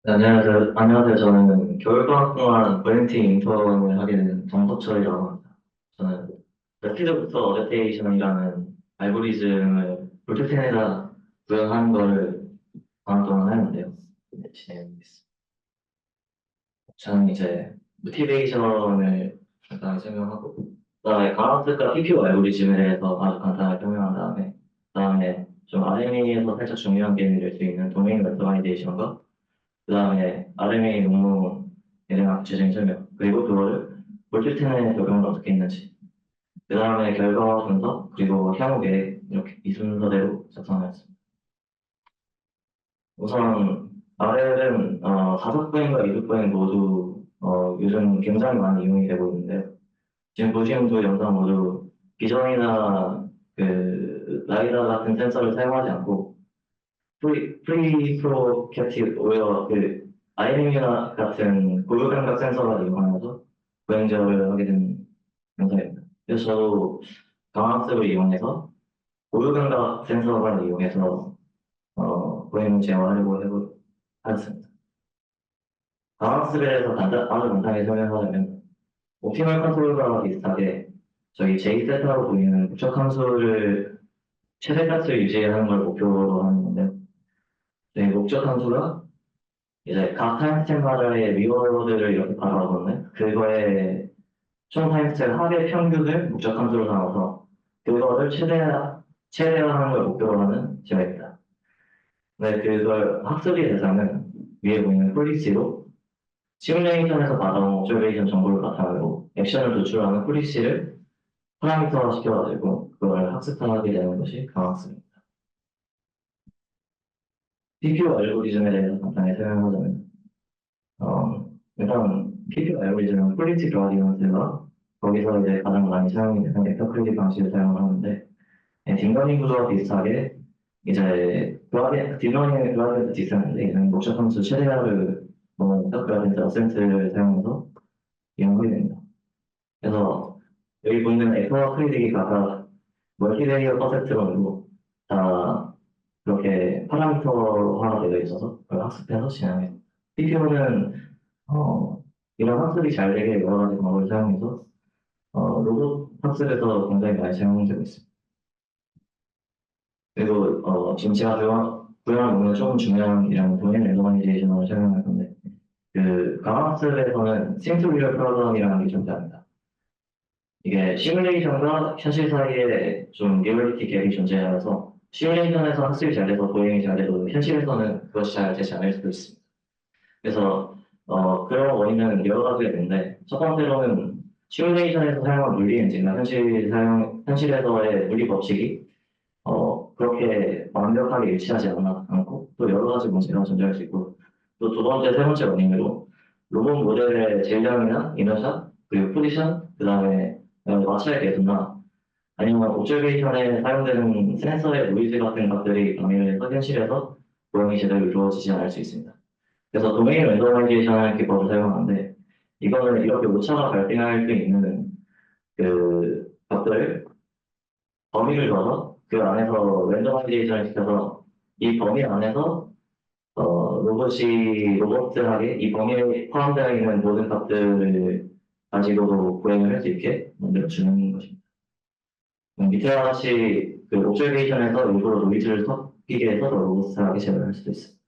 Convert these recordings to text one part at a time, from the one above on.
네, 안녕하세요. 안녕하세요. 저는 겨울방학 동안 볼런티 인턴을 하게 된 정석철이라고 합니다. 저는 레피드부터 어댑테이션이라는 알고리즘을 볼트텐에다 구현하는 거를 방학 동안 하는데요. 네, 진행해보겠습니다. 저는 이제 모티베이션을 간단히 설명하고, 그다음에 강압특과 PPO 알고리즘에 대해서 아주 간단하게 설명한 다음에 좀 RMA에서 살짝 중요한 개념이 될 수 있는 도메인 랩터마이제이션과 그다음에 RMA 논문에 대한 구체적인 설명, 그리고 그거를 몰티텐에 적용을 어떻게 했는지, 그다음에 결과 분석, 그리고 향후 계획, 이렇게 이 순서대로 작성하였습니다. 우선 RL은 4석부인과 2석부인 모두 요즘 굉장히 많이 이용이 되고 있는데요. 지금 보시는 두 영상 모두 비전이나 그 라이다 같은 센서를 사용하지 않고 프리프로캡티브 오히려 그 아이링이나 같은 고유감각 센서를 이용하면서 보행 제어를 하게 된 영상입니다. 그래서 저도 강학습을 이용해서 고유감각 센서를 이용해서 보행 제어하려고 하였습니다. 강학습에 대해서 아주 간단하게 설명하자면 옵티멀 컨트롤과 비슷하게 저희 J세트라고 보이는 부적 함수를 최대값을 유지하는 걸 목표로 하는 건데 저희 목적 함수가 이제 각 타임스택마다의 리워드를 이렇게 바라보는 그거의 총 타임스택 합의 평균을 목적 함수로 삼아서 그거를 최대화하는 걸 목표로 하는 지역입니다. 네, 그걸 학습의 대상은 위에 보이는 폴리시로 시뮬레이션에서 받아온 옵저베이션 정보를 바탕으로 액션을 도출하는 폴리시를 파라미터화 시켜가지고 그걸 학습하게 되는 것이 강학습입니다. PPO 알고리즘에 대해서 간단히 설명하자면 일단 PPO 알고리즘은 퀄리티 그라디언트가 거기서 이제 가장 많이 사용이 되는 벡터 클릭 방식을 사용을 하는데 딥러닝 구조와 비슷하게 이제 딥러닝의 그라디언트 디스인데 이는 목적 함수 최대화를 넣는 벡터 그라디언트 어센트를 사용해서 이용하게 됩니다. 그래서 여기 보이는 에서와 클릭이 각각 멀티레이어 퍼센트론으로 다 그렇게 파라미터화가 되어 있어서 그걸 학습해서 진행해요. PPO는 이런 학습이 잘 되게 여러 가지 방법을 사용해서 로봇 학습에서 굉장히 많이 사용되고 있습니다. 그리고 지금 제가 부연한 부분은 조금 중요한 이런 도메인 랜더마이제이션을 설명할 건데 그 강학습에서는 싱투리얼 프로그램이라는 게 존재합니다. 이게 시뮬레이션과 현실 사이에 좀 리얼리티 갭이 존재하면서 시뮬레이션에서 학습이 잘 돼서 보행이 잘 돼도 현실에서는 그것이 잘 되지 않을 수도 있습니다. 그래서 그런 원인은 여러 가지가 있는데 첫 번째로는 시뮬레이션에서 사용한 물리 엔진과 현실에서의 물리 법칙이 그렇게 완벽하게 일치하지 않고 또 여러 가지 문제가 존재할 수 있고 또 두 번째, 세 번째 원인으로 로봇 모델의 질량이나 이너샷 그리고 포지션 그다음에 마찰 계수나 아니면 옵저베이션에 사용되는 센서의 노이즈 같은 것들이 방해해서 현실에서 보행이 제대로 이루어지지 않을 수 있습니다. 그래서 도메인 랜더마이제이션을 기법을 사용하는데 이거는 이렇게 오차가 발생할 수 있는 그 것들을 범위를 둬서 그 안에서 랜더마이제이션을 시켜서 이 범위 안에서 로봇들에게 이 범위에 포함되어 있는 모든 값들을 가지고도 보행을 할 수 있게 만들어주는 것입니다. 밑에와 같이 그 옵저베이션에서 일부러 노이즈를 섞이게 해서 더 로봇스하게 제어를 할 수도 있습니다.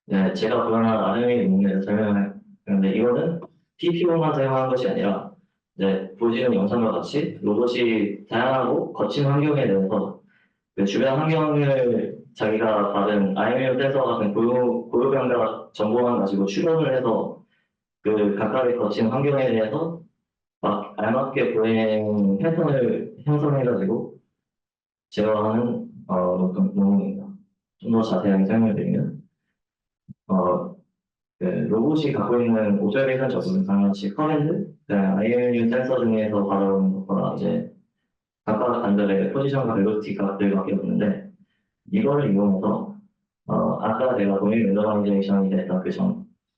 네, 제가 그동안 RMA 논문에서 설명을 했는데 이거는 TPO만 사용하는 것이 아니라 이제 보시는 영상과 같이 로봇이 다양하고 거친 환경에 대해서 그 주변 환경을 자기가 받은 IMU 센서 같은 고유감각 정보만 가지고 추론을 해서 그 각각의 거친 환경에 대해서 막 알맞게 보행 패턴을 형성해가지고 제어하는 논문입니다. 좀 더 자세하게 설명을 드리면 어, 그 로봇이 갖고 있는 오저레이션 적응 장치 커맨드, IMU 센서 등에서 받아오는 것과 이제 각각 단들의 포지션과 벨로티 값들밖에 없는데 이거를 이용해서 아까 내가 도메인 랜더마이제이션이 됐던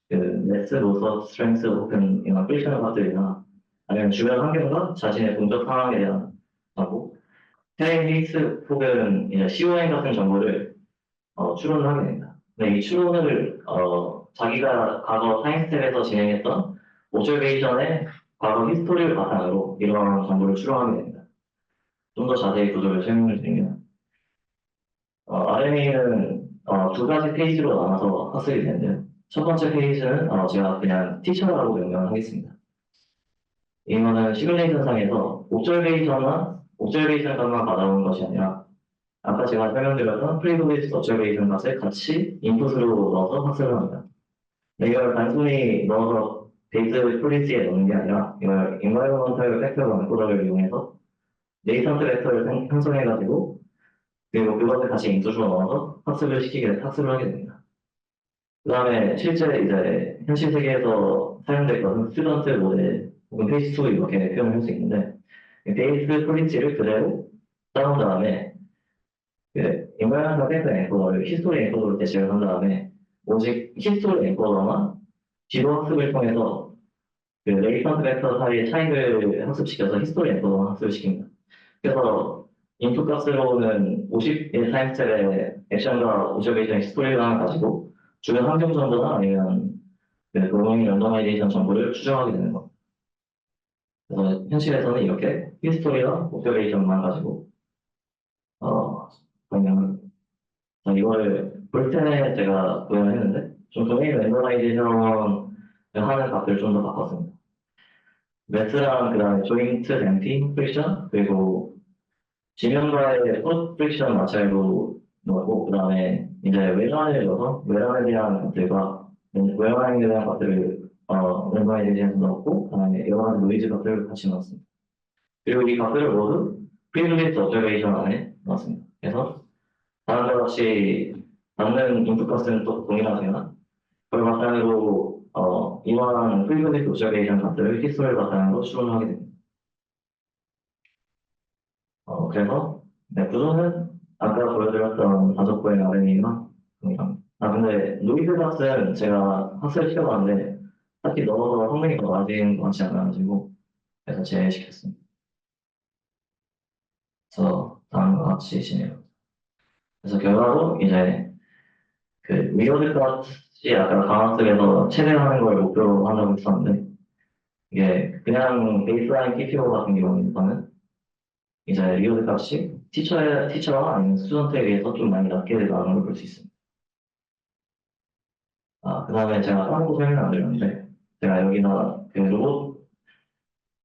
그 레스 로서 스트렝스 혹은 이런 프리셔널 값들이나 아니면 주변 환경과 자신의 공적 상황에 대한 하고 테레인 히스 혹은 이제 CON 같은 정보를 추론을 하게 됩니다. 네, 이 추론을 자기가 과거 사이언스텝에서 진행했던 오브저베이션의 과거 히스토리를 바탕으로 이러한 정보를 추론하게 됩니다. 좀 더 자세히 구조를 설명을 드리면 RNA는 두 가지 페이지로 나눠서 학습이 되는데요. 첫 번째 페이지는 제가 그냥 티처라고 명명을 하겠습니다. 이거는 시뮬레이션상에서 옵저베이션만 받아오는 것이 아니라 아까 제가 설명드렸던 프리브리스 옵저베이션 값을 같이 인풋으로 넣어서 학습을 합니다. 이걸 단순히 넣어서 베이스 프리시에 넣는 게 아니라 이걸 environmental factor encoder를 이용해서 네이턴트 벡터를 형성해가지고 그리고 그것을 다시 인풋으로 넣어서 학습을 하게 됩니다. 그 다음에 실제 이제 현실 세계에서 사용될 것은 스튜던트 모델 혹은 페이스2 이렇게 표현을 할 수 있는데 베이스 프리치를 그대로 따온 다음에 그 environmental factor encoder를 히스토리 엔코더로 대체를 한 다음에 오직 히스토리 엔코더만 지도 학습을 통해서 그 레이턴트 벡터 사이의 차이를 학습시켜서 히스토리 엔코더만 학습을 시킵니다. 그래서 인풋 값으로는 50의 타임스텝의 액션과 오브저베이션 히스토리를 가지고 주변 환경 정보나 아니면 그 로밍 랜더마이제이션 정보를 추정하게 되는 겁니다. 그래서 현실에서는 이렇게 히스토리와 오브저베이션만 가지고 그러면 이걸 볼 때는 제가 구현을 했는데 좀 도메인 랜더마이제이션 하는 값들을 좀 더 바꿨습니다. 매스랑 그 다음에 조인트 댐핑 프릭션 그리고 지면과의 풋 프릭션 마찰로 넣고 그 다음에 이제 외관을 넣어서 외관에 대한 것들과 외관에 대한 것들을 랜더마이제이션에서 넣었고 그 다음에 여러 가지 노이즈 값들을 같이 넣었습니다. 그리고 이 값들을 모두 프리브리스 오브저베이션 안에 넣었습니다. 그래서 다음과 같이 받는 인풋 값은 또 동일하지만 그걸 바탕으로 이러한 프리브리스 오브저베이션 값들을 히스토리를 바탕으로 추론하게 됩니다. 그래서 네, 구조는 아까 보여드렸던 5개의 RNA가 동일합니다. 근데 노이즈 값은 제가 학습을 시켜봤는데 딱히 넣어서 성능이 더 낮은 것 같지 않아가지고 그래서 제외시켰습니다. 그래서 다음과 같이 진행해요. 그래서 결과로 이제 그 위로드 값이 아까 강학습에서 최대화하는 걸 목표로 한다고 했었는데 이게 그냥 베이스라인 TPO 같은 경우에는 이제 리오드 값이 티처와 아니면 스튜던트에 비해서 좀 많이 낮게 나오는 걸 볼 수 있습니다. 그 다음에 제가 다른 거 설명 안 드렸는데 제가 여기다 그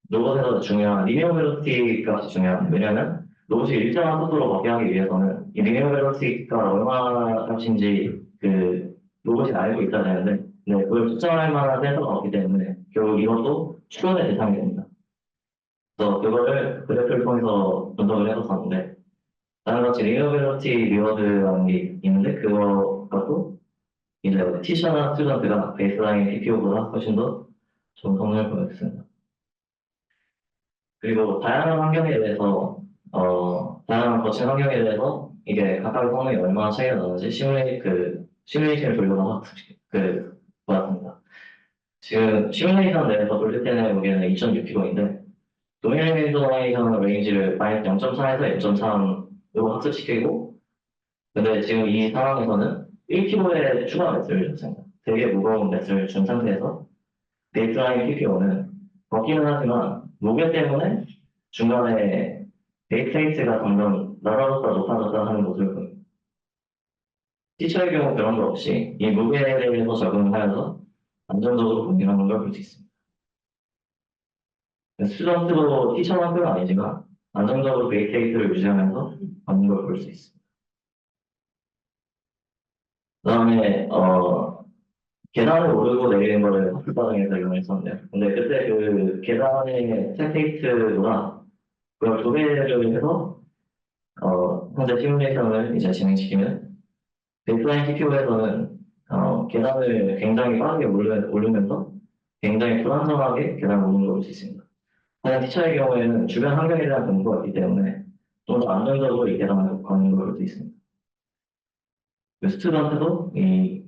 로봇에서 중요한 리니어 벨로시티 값이 중요합니다. 왜냐하면 로봇이 일정한 속도로 걷게 하기 위해서는 이 리니어 벨로시티가 얼마 값인지 그 로봇이 알고 있어야 되는데 네, 그걸 측정할 만한 센서가 없기 때문에 결국 이것도 추론의 대상이 됩니다. 그래서 그거를 그래프를 통해서 분석을 해서 봤는데 다른 같이 리니어 벨로시티 리워드라는 게 있는데 그것도 이제 티셔나 스튜던트가 베이스라인 TPO보다 훨씬 더 좋은 성능을 보여줬습니다. 그리고 다양한 거친 환경에 대해서 이게 각각의 성능이 얼마나 차이가 나는지 시뮬레이션을 돌려서 보았습니다. 지금 시뮬레이션 내에서 돌릴 때는 여기는 2.6kg인데 도미네이션 레인지를 마이너스 0.4에서 0.3으로 학습시키고 근데 지금 이 상황에서는 1kg의 추가 매스를 줬습니다. 되게 무거운 매스를 준 상태에서 베이스라인 PPO는 걷기는 하지만 무게 때문에 중간에 베이스 레이트가 점점 낮아졌다 높아졌다 하는 모습을 보입니다. 티처의 경우 그런 거 없이 이 무게에 대해서 적응을 하여서 안정적으로 공인하는 걸 볼 수 있습니다. 스튜던트도 티처만큼은 아니지만 안정적으로 베이스 레이트를 유지하면서 걷는 걸 볼 수 있습니다. 그 다음에 계단을 오르고 내리는 거를 학습 과정에서 이용했었는데요. 근데 그때 그 계단의 템플레이트가 그걸 두 배를 해서 현재 시뮬레이션을 이제 진행시키면 베이스라인 TPO에서는 계단을 굉장히 빠르게 오르면서 굉장히 불안정하게 계단을 오르는 걸 볼 수 있습니다. 하지만 티처의 경우에는 주변 환경에 대한 정보가 있기 때문에 좀 더 안정적으로 이 계단을 걷는 걸 볼 수 있습니다. 스튜던트도 이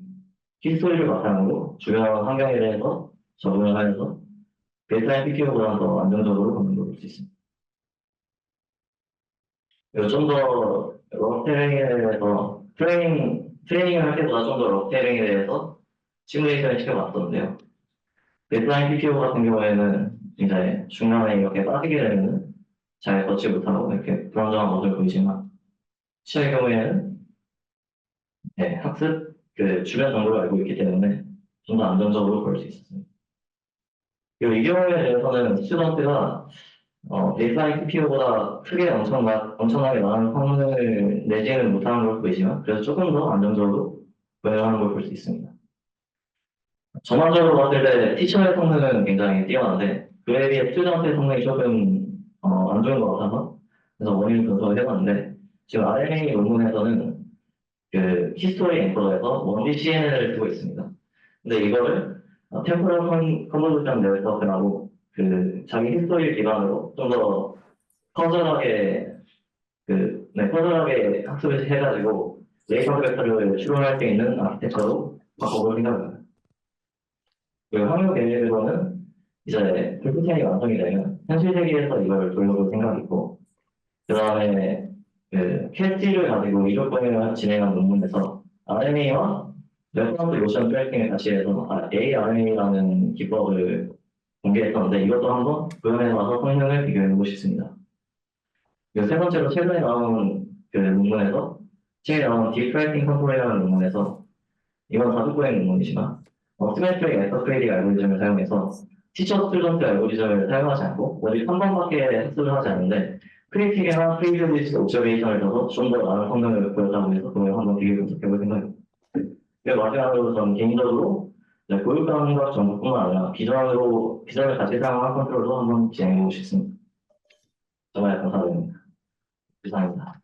히스토리를 바탕으로 주변 환경에 대해서 적응을 하여서 베이스라인 PPO보다 더 안정적으로 걷는 걸 볼 수 있습니다. 그리고 좀더 롱 트레이닝에서 트레이닝 트레이닝을 할 때보다 좀 더 럭테링에 대해서 시뮬레이션을 시켜봤었는데요. 베이스라인 PPO 같은 경우에는 이제 중간에 이렇게 빠지게 되면 잘 걷지 못하고 이렇게 불안정한 모습을 보이지만 시의 경우에는 네, 학습 그 주변 정보를 알고 있기 때문에 좀 더 안정적으로 볼 수 있었습니다. 그리고 이 경우에 대해서는 스튜던트가 베이스라인 PPO보다 크게 엄청나게 많은 성능을 내지는 못하는 걸 보이지만 그래서 조금 더 안정적으로 운영하는 걸 볼 수 있습니다. 전반적으로 봤을 때 티처의 성능은 굉장히 뛰어난데 그에 비해 스튜던트의 성능이 조금 안 좋은 것 같아서 그래서 원인 분석을 해봤는데 지금 RMA 논문에서는 그 히스토리 앵커에서 원지 CNN을 쓰고 있습니다. 근데 이거를 템포럴 컨볼루션 네트워크라고 그 자기 히스토리를 기반으로 좀 더 커저하게 커저하게 학습을 해가지고 레이터 벡터를 추론할 수 있는 아키텍처로 바꿔볼 생각입니다. 그리고 확률 계획에서는 이제 불프텐이 완성이 되면 현실 세계에서 이걸 돌려볼 생각이고 그 다음에 그 캐스티를 가지고 이론 병행을 진행한 논문에서 RNA와 레퍼런스 모션 트래킹을 같이 해서 ARNA라는 기법을 공개했었는데 이것도 한번 구현해 봐서 성능을 비교해보고 싶습니다. 그리고 세 번째로 최근에 나온 그 논문에서 최근에 나온 딥트래킹 컨트롤이라는 논문에서 이건 다수구의 논문이지만 시메트릭 에서크레이딩 알고리즘을 사용해서 티처 스튜던트 알고리즘을 사용하지 않고 오직 한 번밖에 학습을 하지 않는데 크리틱이나 프리뷰리스 옵저베이션을 써서 좀 더 많은 성능을 보였다고 해서 그걸 한번 비교 분석해볼 생각입니다. 그리고 마지막으로 저는 개인적으로 교육 감각 정보뿐만 아니라 비전을 같이 사용한 컨트롤도 한번 진행해보고 싶습니다. 정말 감사드립니다. 이상입니다.